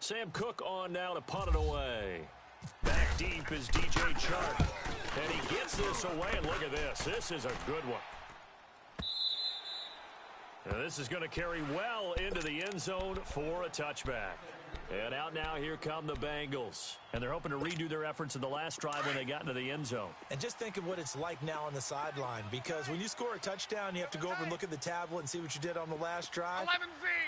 Sam Cook on now to punt it away. Back deep is DJ Chark. And he gets this away, and look at this. This is a good one. And this is going to carry well into the end zone for a touchback. And out now, here come the Bengals. And they're hoping to redo their efforts in the last drive when they got into the end zone. And just think of what it's like now on the sideline, because when you score a touchdown, you have to go over and look at the tablet and see what you did on the last drive.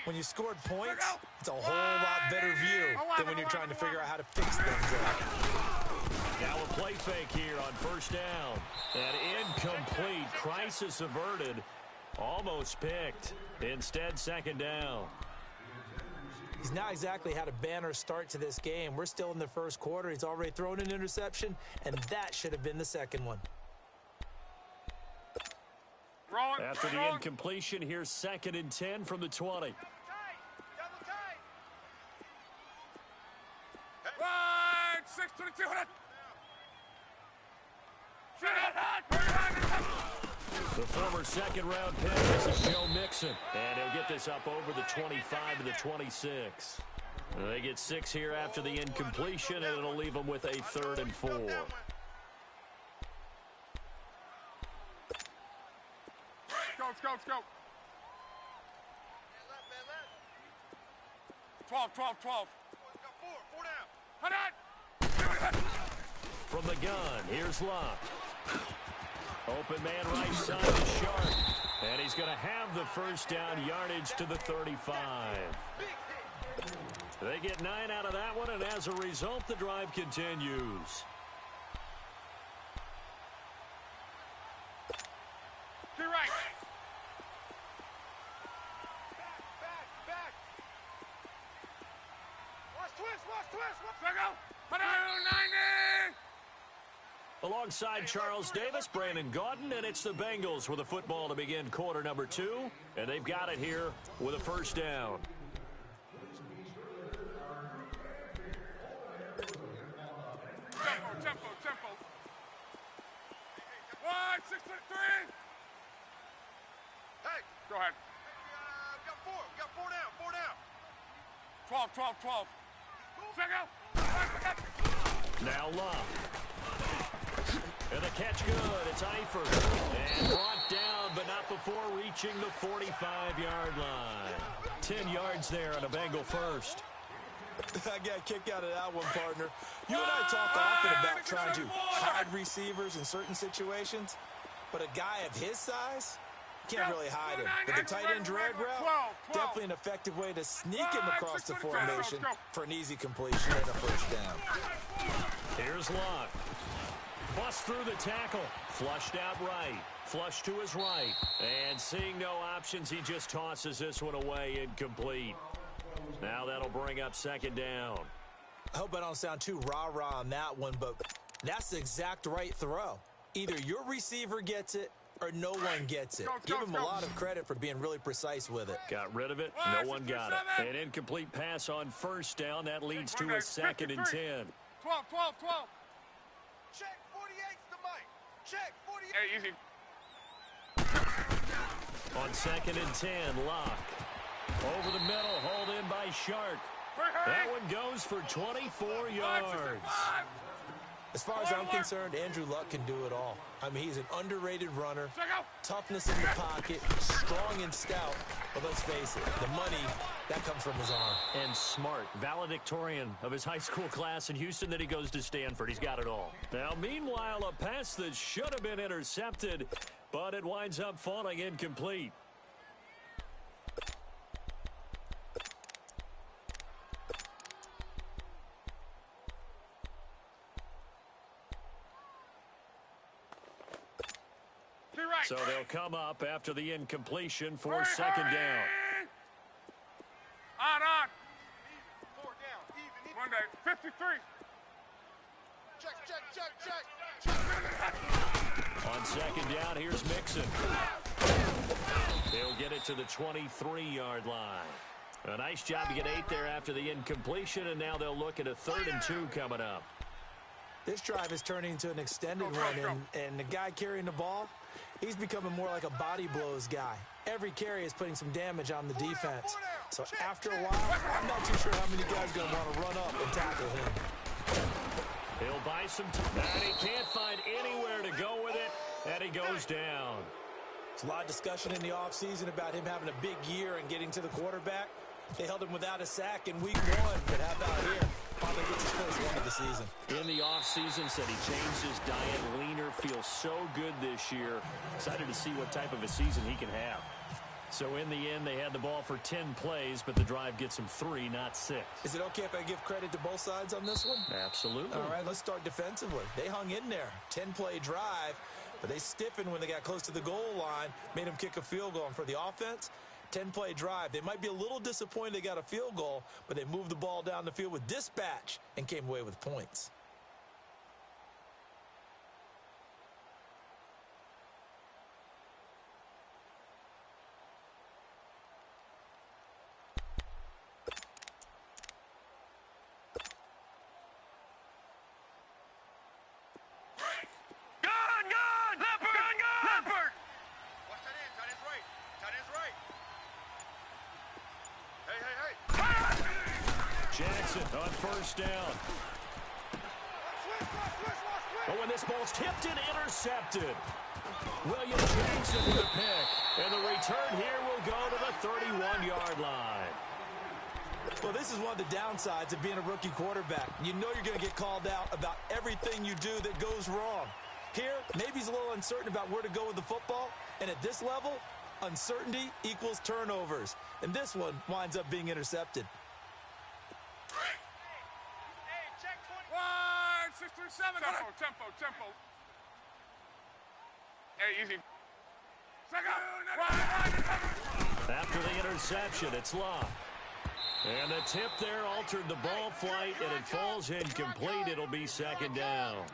When you scored points, it's a whole lot better view than when you're trying to figure out how to fix things up. Now a play fake here on first down. And incomplete. Crisis averted. Almost picked. Instead, second down. He's not exactly had a banner start to this game. We're still in the first quarter. He's already thrown an interception, and that should have been the second one. After the incompletion, here's 2nd and 10 from the 20. The former second-round pick, this is Joe Mixon. And he'll get this up over the 25 to the 26. They get 6 here after the incompletion, and it'll leave them with a 3rd and 4. 12. From the gun, here's Locke. Open man right side is Sharp. And he's going to have the first down, yardage to the 35. They get 9 out of that one, and as a result, the drive continues. To your right. Back. Watch twist. Let go. 290. Alongside Charles Davis, Brandon Gaudin, and it's the Bengals with a football to begin quarter number 2. And they've got it here with a first down. Tempo. 6-3. Hey. Go ahead. We got 4 down. 12. Now Love. And the catch good. It's Eifert. And brought down, but not before reaching the 45-yard line. 10 yards there on a Bengal first. I got a kick out of that one, partner. You and I talk often about trying to hide receivers in certain situations, but a guy of his size can't really hide him. But the tight end drag route, definitely an effective way to sneak him across the formation for an easy completion and a first down. Here's Locke. Bust through the tackle. Flushed out right. Flushed to his right. And seeing no options, he just tosses this one away, incomplete. Now that'll bring up second down. I hope I don't sound too rah-rah on that one, but that's the exact right throw. Either your receiver gets it or no one gets it. Give him a lot of credit for being really precise with it. Got rid of it. No one got it. An incomplete pass on first down. That leads to a 2nd and 10. 12. Check 48's the mic. Check 48. Hey, easy. On 2nd and 10, Locke. Over the middle, hauled in by Shark. That one goes for 24 yards. As far as I'm concerned, Andrew Luck can do it all. I mean, he's an underrated runner, toughness in the pocket, strong and stout. But let's face it, the money, that comes from his arm. And smart, valedictorian of his high school class in Houston, that he goes to Stanford. He's got it all. Now, meanwhile, a pass that should have been intercepted, but it winds up falling incomplete. So they'll come up after the incompletion for second down. On. 4 down. Even. 1 day. 53. Check. On second down, here's Mixon. He'll get it to the 23-yard line. A nice job to get 8 there after the incompletion, and now they'll look at a 3rd and 2 coming up. This drive is turning into an extended one, and the guy carrying the ball, He's becoming more like a body blows guy. Every carry is putting some damage on the defense. So after a while, I'm not too sure how many guys are going to want to run up and tackle him. He'll buy some time, and he can't find anywhere to go with it, and he goes down. There's a lot of discussion in the offseason about him having a big year and getting to the quarterback. They held him without a sack in week 1, but how about here? Finally gets his first one of the season. In the offseason, said he changed his diet, leaner, feels so good this year. Excited to see what type of a season he can have. So in the end, they had the ball for 10 plays, but the drive gets him 3, not 6. Is it okay if I give credit to both sides on this one? Absolutely. All right, let's start defensively. They hung in there. 10-play drive, but they stiffened when they got close to the goal line, made them kick a field goal. And for the offense, 10-play drive. They might be a little disappointed they got a field goal, but they moved the ball down the field with dispatch and came away with points. Jackson on first down. Oh, and this ball's tipped and intercepted. William Jackson with a pick. And the return here will go to the 31-yard line. Well, this is one of the downsides of being a rookie quarterback. You know you're going to get called out about everything you do that goes wrong. Here, maybe he's a little uncertain about where to go with the football. And at this level, uncertainty equals turnovers. And this one winds up being intercepted. 1, 6, 3, 7. Tempo. Hey, easy. After the interception, it's Locke. And the tip there altered the ball flight, and it falls incomplete. It'll be second down.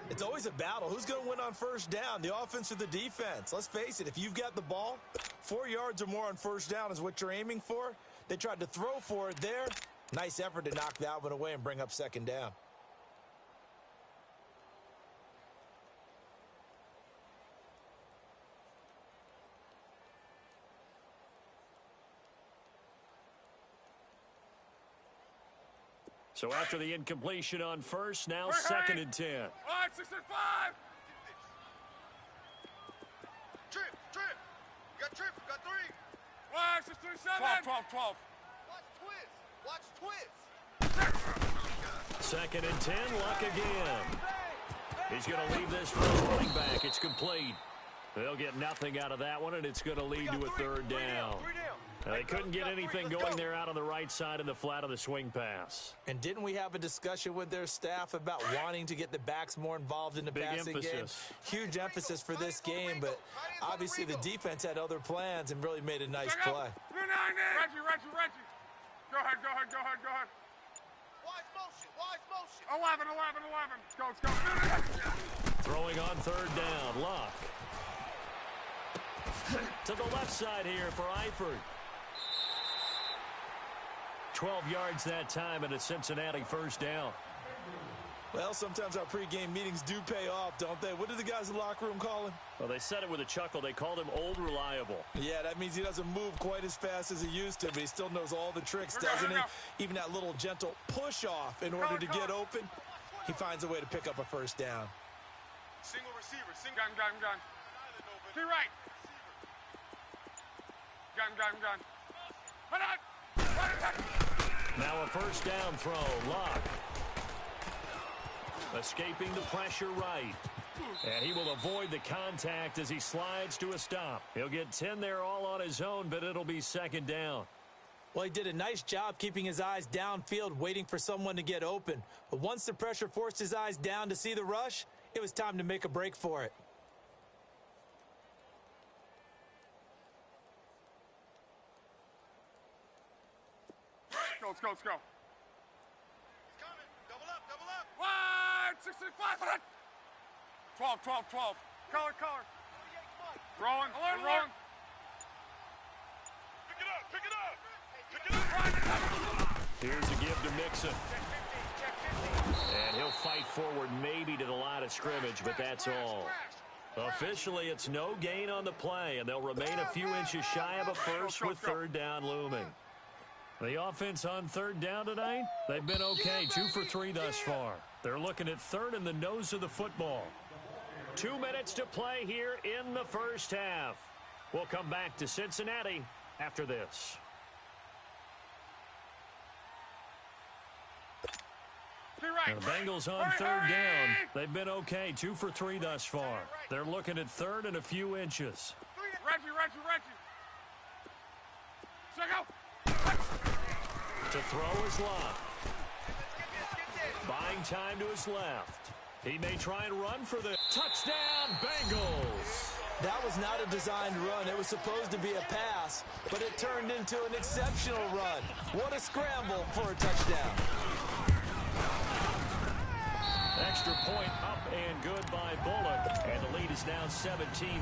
It's always a battle. Who's going to win on first down, the offense or the defense? Let's face it, if you've got the ball, 4 yards or more on first down is what you're aiming for. They tried to throw for it there. Nice effort to knock that one away and bring up second down. So after the incompletion on first, now second and 10. 1, 6, 5. Trip. You got trip. You got 3. 1, 6, 3, 7. 12. Watch twist. Second and 10, Luck again. He's going to leave this for the running back. It's complete. They'll get nothing out of that one, and it's going to lead to a third down. They couldn't get anything going there out on the right side of the flat of the swing pass. And didn't we have a discussion with their staff about wanting to get the backs more involved in the passing game? Huge emphasis for this game, but obviously the defense had other plans and really made a nice play. Reggie. Go ahead. Wise motion. 11. Let's go. Throwing on third down, Luck. To the left side here for Eifert. 12 yards that time and a Cincinnati first down. Well, sometimes our pregame meetings do pay off, don't they? What did the guys in the locker room call him? Well, they said it with a chuckle. They called him Old Reliable. Yeah, that means he doesn't move quite as fast as he used to, but he still knows all the tricks, doesn't he? Even that little gentle push-off in order to get open, he finds a way to pick up a first down. Single receiver. Gun. To right. Gun. Now a first down throw, Locke. Escaping the pressure right. And he will avoid the contact as he slides to a stop. He'll get 10 there all on his own, but it'll be second down. Well, he did a nice job keeping his eyes downfield, waiting for someone to get open. But once the pressure forced his eyes down to see the rush, it was time to make a break for it. Let's go. He's coming. Double up. 1, 6, 5. 12. Color. Throwing. Pick it up. Here's a give to Mixon. And he'll fight forward maybe to the line of scrimmage, but that's all. Officially, it's no gain on the play, and they'll remain a few inches shy of a first with third down looming. The offense on third down tonight, they've been okay, 2 for 3 thus far. They're looking at third in the nose of the football. 2 minutes to play here in the first half. We'll come back to Cincinnati after this. And the Bengals on third down. They've been okay, 2 for 3 thus far. They're looking at third and a few inches. To throw is Locke. Buying time to his left. He may try and run for the touchdown, Bengals. That was not a designed run. It was supposed to be a pass, but it turned into an exceptional run. What a scramble for a touchdown. Extra point up and good by Bullock, and the lead is now 17-3.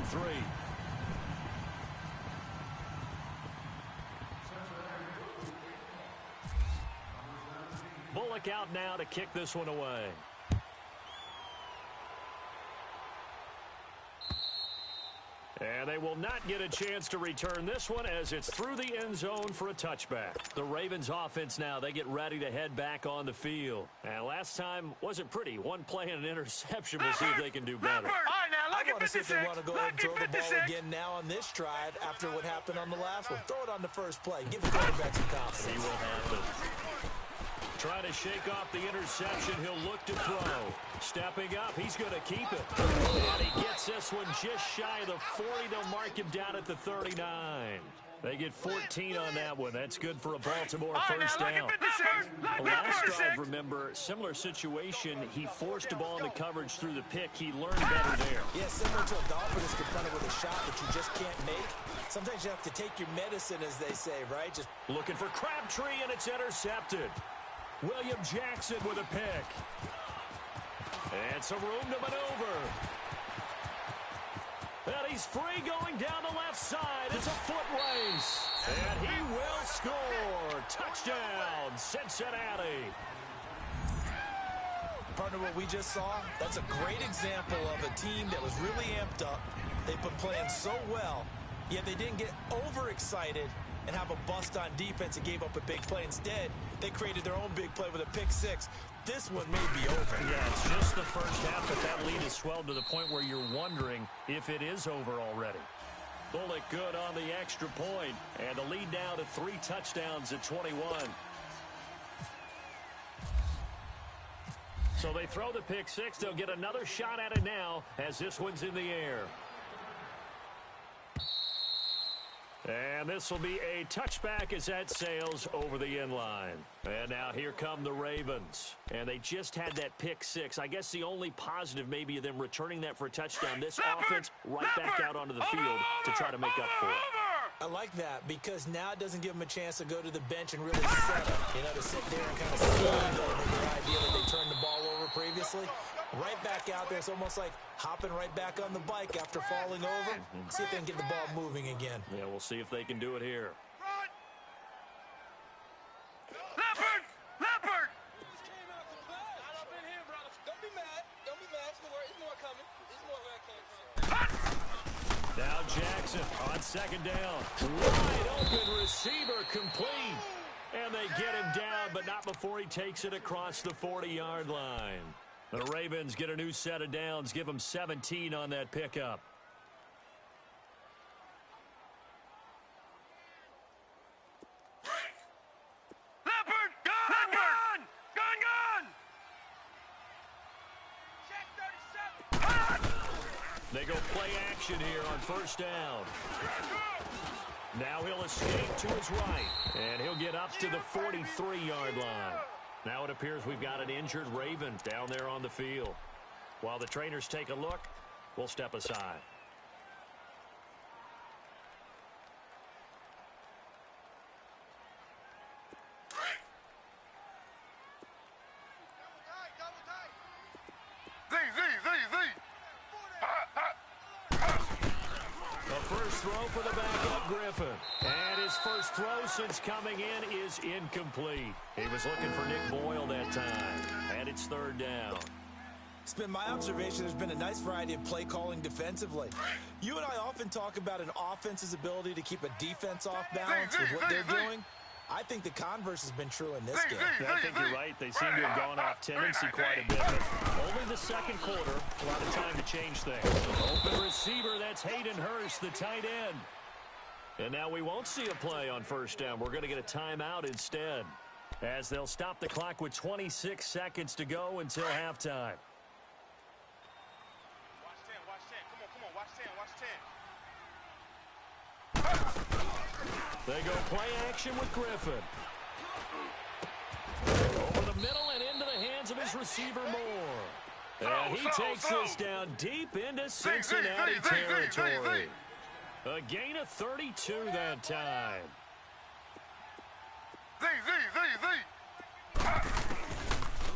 Bullock out now to kick this one away. And they will not get a chance to return this one as it's through the end zone for a touchback. The Ravens offense now, they get ready to head back on the field. And last time wasn't pretty. One play and an interception. We'll see if they can do better. I want to see if they want to go ahead and throw the ball again now on this drive after what happened on the last one. Throw it on the first play. Give the quarterback some confidence. See what happens. Trying to shake off the interception. He'll look to throw. Stepping up. He's going to keep it. And he gets this one just shy of the 40. They'll mark him down at the 39. They get 14 on that one. That's good for a Baltimore first down. Last drive, remember, similar situation. He forced the ball into coverage through the pick. He learned better there. Yeah, similar to a golfer that's confronted with a shot that you just can't make. Sometimes you have to take your medicine, as they say, right? Just looking for Crabtree, and it's intercepted. William Jackson with a pick. And some room to maneuver. And he's free going down the left side. It's a foot race. And he will score. Touchdown, Cincinnati. Partner, what we just saw, that's a great example of a team that was really amped up. They've been playing so well, yet they didn't get overexcited and have a bust on defense and gave up a big play. Instead, they created their own big play with a pick six. This one may be over. Yeah, it's just the first half, but that lead has swelled to the point where you're wondering if it is over already. Bullock good on the extra point, and the lead now to 3 touchdowns at 21. So they throw the pick six. They'll get another shot at it now as this one's in the air. And this will be a touchback as that sails over the end line. And now here come the Ravens. And they just had that pick six. I guess the only positive maybe of them returning that for a touchdown. This offense right back out onto the field to try to make up for it. I like that because now it doesn't give them a chance to go to the bench and really settle. You know, to sit there and kind of see their idea that they turned the ball over previously. Right back out there. It's almost like hopping right back on the bike after falling over. See if they can get the ball moving again. Yeah, we'll see if they can do it here. Leopard! Leopard! Don't be mad. Don't be mad. There's more coming. There's more where I came from. Now Jackson on second down. Wide open receiver complete. And they get him down, but not before he takes it across the 40-yard line. The Ravens get a new set of downs, give them 17 on that pickup. Leopard! Gun! Leopard! Gun! Check 37! They go play action here on first down. Now he'll escape to his right, and he'll get up to the 43-yard line. Now it appears we've got an injured Raven down there on the field. While the trainers take a look, we'll step aside. First throw for the backup Griffin. And his first throw since coming in is incomplete. He was looking for Nick Boyle that time. And it's third down. It's been my observation there's been a nice variety of play calling defensively. You and I often talk about an offense's ability to keep a defense off balance with what they're doing. I think the converse has been true in this game. Yeah, I think you're right. They seem to have gone off tendency quite a bit, but only the second quarter. A lot of time to change things. Open receiver, that's Hayden Hurst, the tight end. And now we won't see a play on first down. We're going to get a timeout instead, as they'll stop the clock with 26 seconds to go until halftime. They go play action with Griffin. Over the middle and into the hands of his receiver Moore. And he takes this down deep into Cincinnati territory. A gain of 32 that time.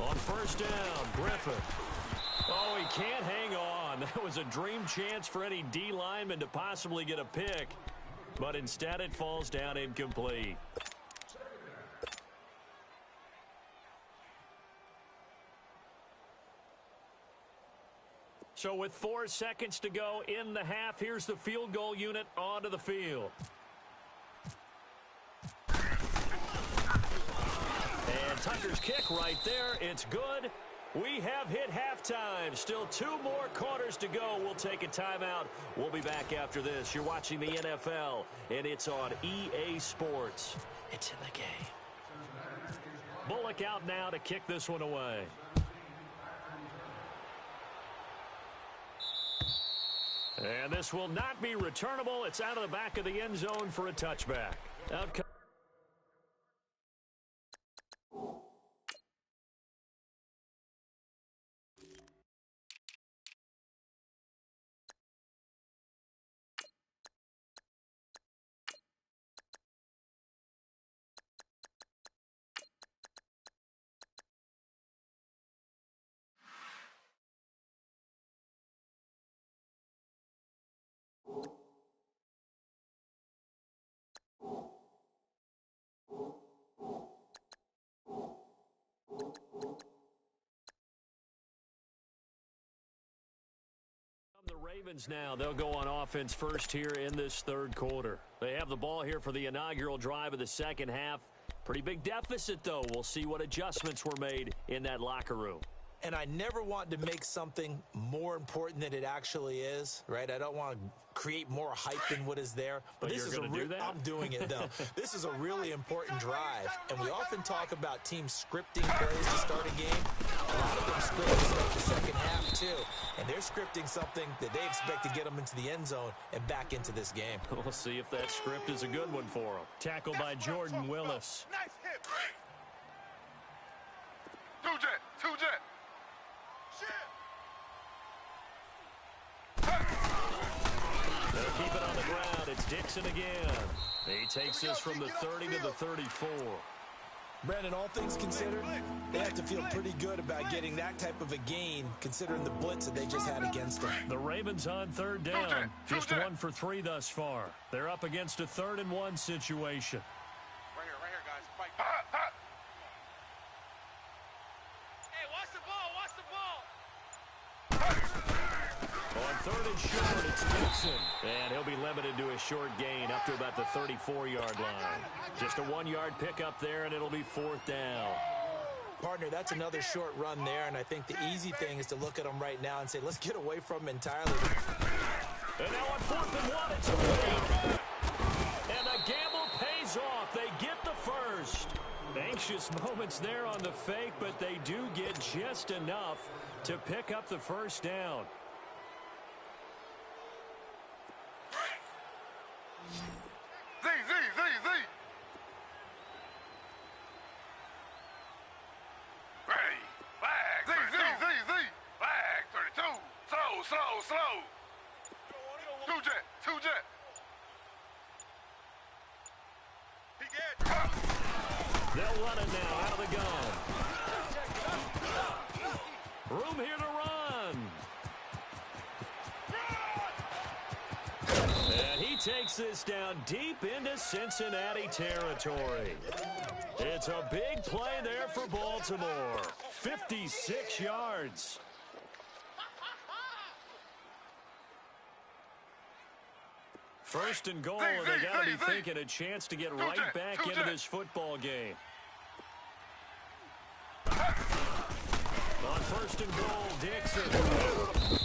On first down, Griffin. Oh, he can't hang on. That was a dream chance for any D lineman to possibly get a pick. But instead it falls down incomplete. So with 4 seconds to go in the half, here's the field goal unit onto the field. And Tucker's kick right there. It's good. We have hit halftime. Still 2 more quarters to go. We'll take a timeout. We'll be back after this. You're watching the NFL, and it's on EA Sports. It's in the game. Bullock out now to kick this one away. And this will not be returnable. It's out of the back of the end zone for a touchback. Out the Ravens now. They'll go on offense first here in this third quarter. They have the ball here for the inaugural drive of the second half. Pretty big deficit, though. We'll see what adjustments were made in that locker room. And I never want to make something more important than it actually is, right? I don't want to create more hype than what is there. But this is a I'm doing it, though. This is a really important drive. And we often talk about teams scripting plays to start a game. A lot of them script to start the second half, too. And they're scripting something that they expect to get them into the end zone and back into this game. We'll see if that script is a good one for them. Tackled by Jordan Willis. Nice hit. Two-jet. They'll keep it on the ground. It's Dixon again. He takes this from the 30 to the 34. Brandon, all things considered, they have to feel pretty good about getting that type of a gain, considering the blitz that they just had against them. The Ravens on third down. Just 1 for 3 thus far. They're up against a 3rd and 1 situation. Right here, guys. Fight. Hey, watch the ball. On 3rd and short, it's Dixon. And he'll be limited to a short gain up to about the 34-yard line. Just a 1-yard pickup there, and it'll be 4th down. Partner, that's another short run there, and I think the easy thing is to look at them right now and say, let's get away from them entirely. And now on 4th and 1, it's a fake. And the gamble pays off. They get the first. Anxious moments there on the fake, but they do get just enough to pick up the first down. Slow. Two-jet. They'll run it now out of the gun. Room here to run. And he takes this down deep into Cincinnati territory. It's a big play there for Baltimore. 56 yards. First and goal, and they got to be thinking a chance to get right back into this football game. On first and goal, Dixon.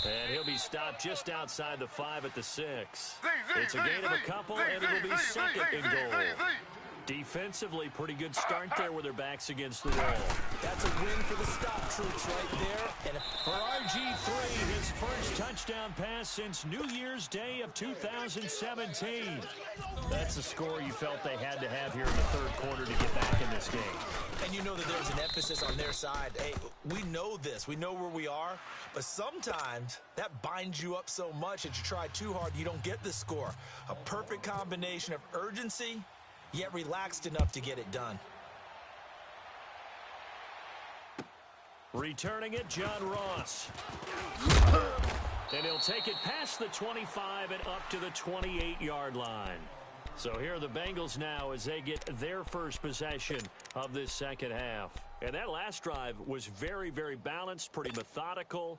And he'll be stopped just outside the 5 at the 6. It's a gain of a couple, and it'll be second and goal. Defensively, pretty good start there with their backs against the wall. That's a win for the stop troops right there. And for RG3, his first touchdown pass since New Year's Day of 2017. That's the score you felt they had to have here in the third quarter to get back in this game. And you know that there's an emphasis on their side. Hey, we know this. We know where we are. But sometimes that binds you up so much that you try too hard, you don't get the score. A perfect combination of urgency, yet relaxed enough to get it done. Returning it, John Ross. And he'll take it past the 25 and up to the 28-yard line. So here are the Bengals now as they get their first possession of this second half. And that last drive was very, very balanced, pretty methodical.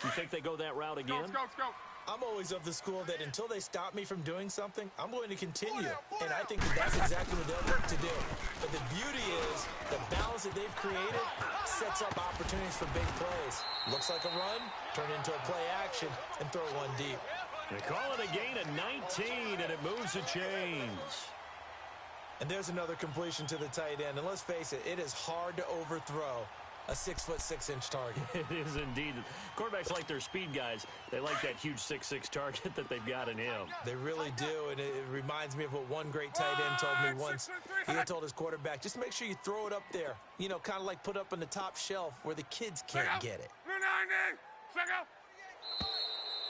You think they go that route again? Let's go. I'm always of the school that until they stop me from doing something, I'm going to continue. And I think that that's exactly what they'll look to do. But the beauty is the balance that they've created sets up opportunities for big plays. Looks like a run, turn into a play action, and throw one deep. They call it a gain of 19, and it moves the chains. And there's another completion to the tight end. And let's face it, it is hard to overthrow a 6'6" target. It is indeed. Quarterbacks like their speed guys. They like that huge 6'6" target that they've got in him. They really do, and it reminds me of what one great tight end told me once. He had told his quarterback, just make sure you throw it up there. You know, kind of like put up on the top shelf where the kids can't get it.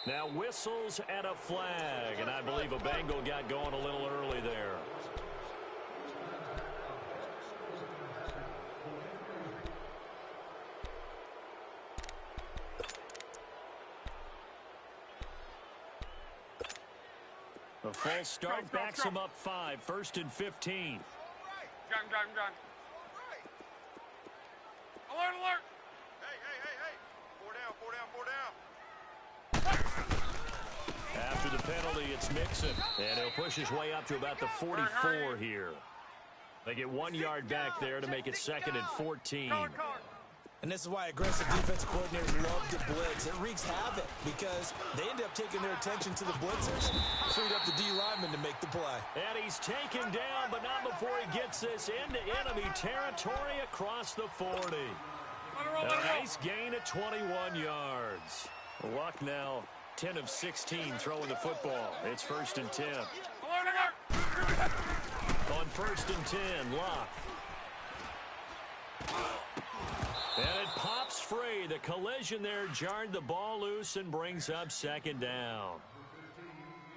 Now whistles and a flag, and I believe a Bengal got going a little early there. The false start backs him up 5, first and 15. Gun. Alert. Hey. 4 down. After the penalty, it's Mixon, and he'll push his way up to about the 44 here. They get 1 yard back there to make it second and 14. And this is why aggressive defensive coordinators love to blitz. It wreaks havoc because they end up taking their attention to the blitzers, freed up the D lineman to make the play. And he's taken down, but not before he gets this into enemy territory across the 40. A nice gain at 21 yards. Luck now 10 of 16 throwing the football. It's first and 10. On first and 10, Luck. And it pops free. The collision there jarred the ball loose and brings up second down.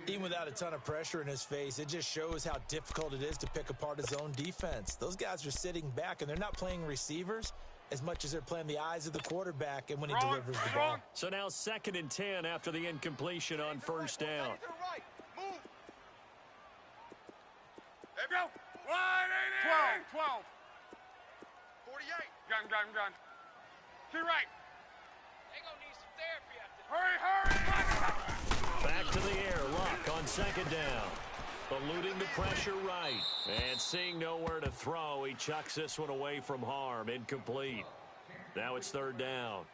Even without a ton of pressure in his face, it just shows how difficult it is to pick apart his own defense. Those guys are sitting back, and they're not playing receivers as much as they're playing the eyes of the quarterback and when he delivers the ball. So now second and 10 after the incompletion on first down. Move. There we go. 180. 12. 48. Gun. To your right. They gonna need some therapy after this. Hurry. Back to the air. Luck on second down. Eluding the pressure right. And seeing nowhere to throw, he chucks this one away from harm. Incomplete. Now it's third down.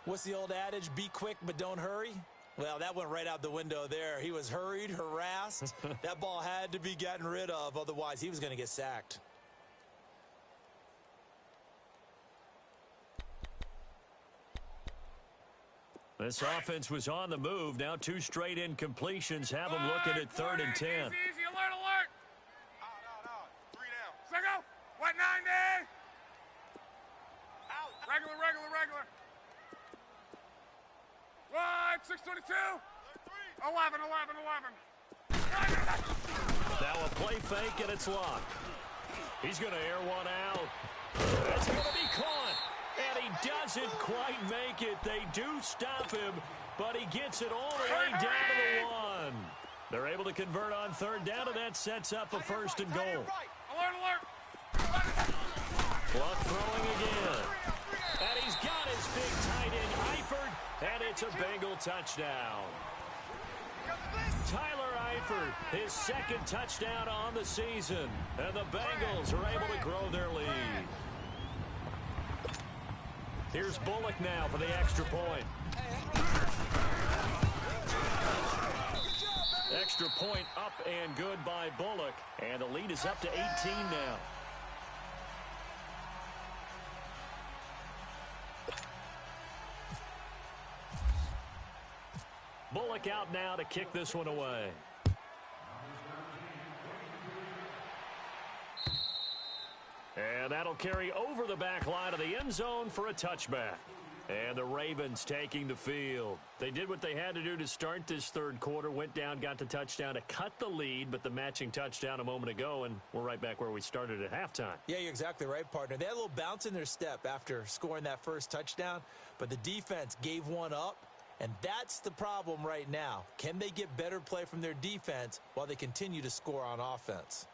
What's the old adage? Be quick, but don't hurry. Well, that went right out the window there. He was hurried, harassed. That ball had to be gotten rid of. Otherwise, he was going to get sacked. This offense was on the move. Now 2 straight incompletions have them looking at third and 10. Easy. Alert. Out. 3 down. Second. 190. Out. Regular. 622. 11. Now a play fake, and it's Luck. He's going to air one out. It's going to be caught. And he doesn't quite make it. They do stop him, but he gets it all the way down to the 1. They're able to convert on third down, and that sets up a first and goal. Alert. Luck throwing again. And he's got his big tight end, Eifert, and it's a Bengal touchdown. Tyler Seifert, his second touchdown on the season. And the Bengals are able to grow their lead. Here's Bullock now for the extra point. Extra point up and good by Bullock. And the lead is up to 18 now. Bullock out now to kick this one away. And that'll carry over the back line of the end zone for a touchback. And the Ravens taking the field. They did what they had to do to start this third quarter. Went down, got the touchdown to cut the lead, but the matching touchdown a moment ago, and we're right back where we started at halftime. Yeah, you're exactly right, partner. They had a little bounce in their step after scoring that first touchdown, but the defense gave one up, and that's the problem right now. Can they get better play from their defense while they continue to score on offense?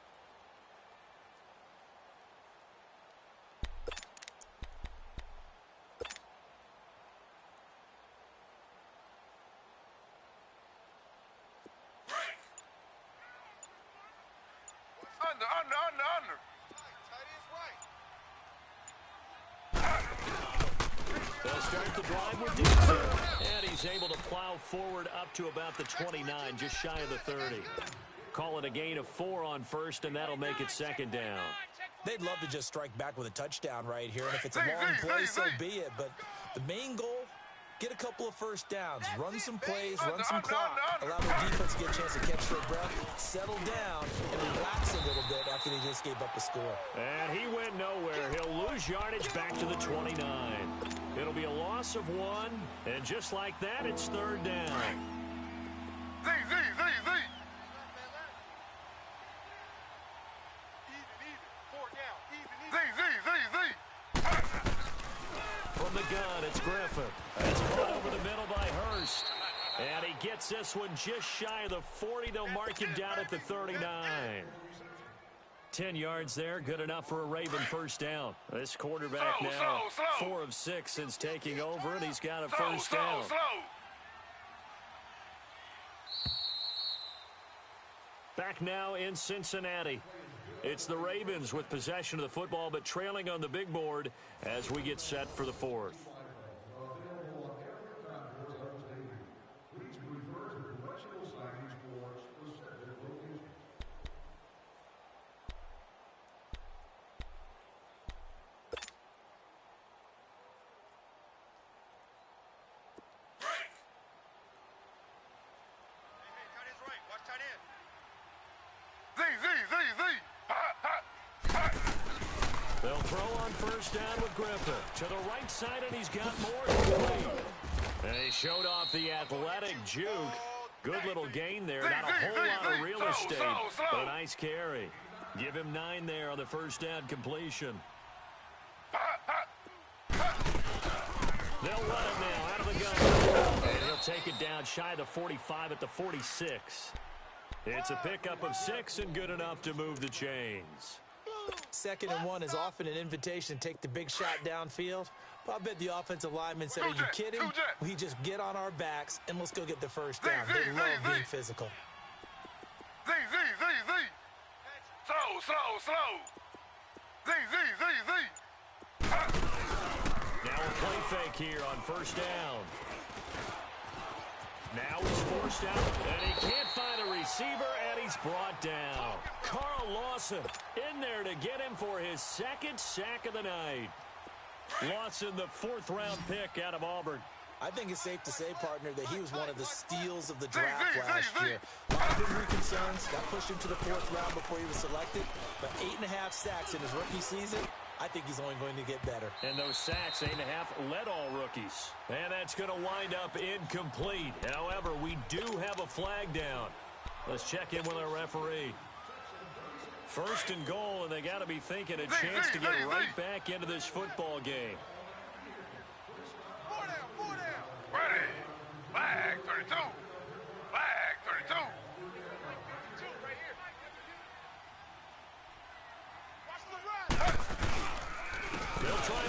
Under. They'll start the drive with Dixon. And he's able to plow forward up to about the 29, just shy of the 30. Call it a gain of 4 on first, and that'll make it second down. They'd love to just strike back with a touchdown right here, and if it's a long play, so be it. But the main goal, get a couple of first downs, run some plays, run some clock, allow the defense to get a chance to catch their breath, settle down, and relax a little bit after they just gave up a score. And he went nowhere. He'll lose yardage back to the 29. It'll be a loss of 1, and just like that, it's third down. Z. From the gun, it's Griffin. It's put over the middle by Hurst. And he gets this one just shy of the 40. They'll mark him down at the 39. 10 yards there, good enough for a Raven first down. This quarterback now 4 of 6 since taking over, and he's got a first down. Back now in Cincinnati. It's the Ravens with possession of the football, but trailing on the big board as we get set for the fourth. They'll throw on first down with Griffin. To the right side, and he's got more. And he showed off the athletic juke. Good little gain there. Not a whole lot of real estate, but a nice carry. Give him 9 there on the first down completion. They'll run it now out of the gun. And he'll take it down shy of the 45 at the 46. It's a pickup of 6 and good enough to move the chains. 2nd and 1 is often an invitation to take the big shot downfield. But I bet the offensive lineman said, are you kidding? We just get on our backs and let's go get the first down. They love being physical. Z. Slow. Z. Now a play fake here on first down. Now he's forced out, and he can't find a receiver, and he's brought down. Carl Lawson in there to get him for his 2nd sack of the night. Lawson, the 4th-round pick out of Auburn. I think it's safe to say, partner, that he was one of the steals of the draft last year. A lot of injury concerns. Got pushed into the 4th round before he was selected. But 8.5 sacks in his rookie season. I think he's only going to get better. And those sacks, 8.5, led all rookies. And that's going to wind up incomplete. However, we do have a flag down. Let's check in with our referee. 1st and goal, and they got to be thinking a chance to get right back into this football game. Ready. Flag 32. Flag 32. They'll try